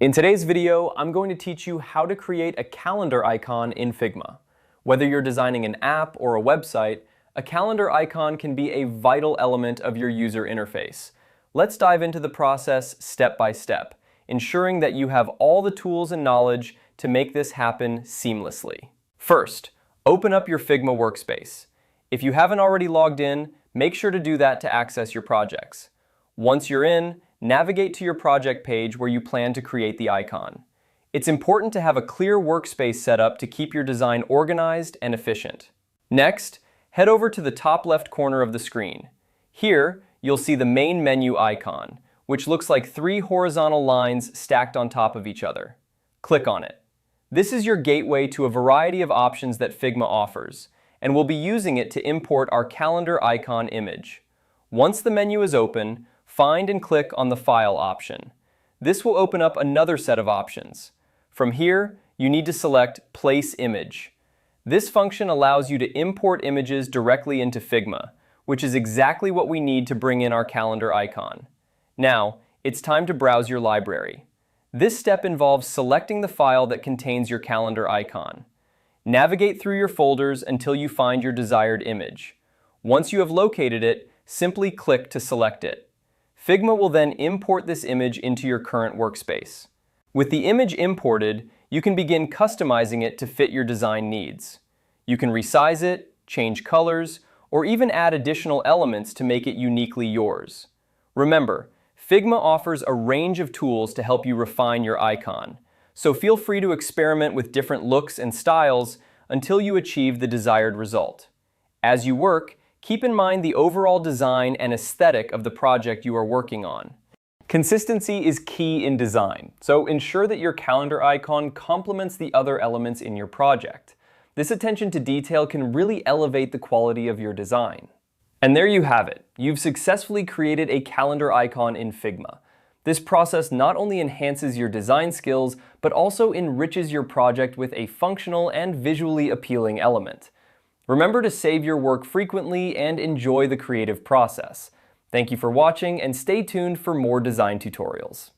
In today's video, I'm going to teach you how to create a calendar icon in Figma. Whether you're designing an app or a website, a calendar icon can be a vital element of your user interface. Let's dive into the process step by step, ensuring that you have all the tools and knowledge to make this happen seamlessly. First, open up your Figma workspace. If you haven't already logged in, make sure to do that to access your projects. Once you're in, navigate to your project page where you plan to create the icon. It's important to have a clear workspace set up to keep your design organized and efficient. Next, head over to the top left corner of the screen. Here, you'll see the main menu icon, which looks like 3 horizontal lines stacked on top of each other. Click on it. This is your gateway to a variety of options that Figma offers, and we'll be using it to import our calendar icon image. Once the menu is open, find and click on the File option. This will open up another set of options. From here, you need to select Place Image. This function allows you to import images directly into Figma, which is exactly what we need to bring in our calendar icon. Now, it's time to browse your library. This step involves selecting the file that contains your calendar icon. Navigate through your folders until you find your desired image. Once you have located it, simply click to select it. Figma will then import this image into your current workspace. With the image imported, you can begin customizing it to fit your design needs. You can resize it, change colors, or even add additional elements to make it uniquely yours. Remember, Figma offers a range of tools to help you refine your icon, so feel free to experiment with different looks and styles until you achieve the desired result. As you work, keep in mind the overall design and aesthetic of the project you are working on. Consistency is key in design, so ensure that your calendar icon complements the other elements in your project. This attention to detail can really elevate the quality of your design. And there you have it. You've successfully created a calendar icon in Figma. This process not only enhances your design skills, but also enriches your project with a functional and visually appealing element. Remember to save your work frequently and enjoy the creative process. Thank you for watching, and stay tuned for more design tutorials.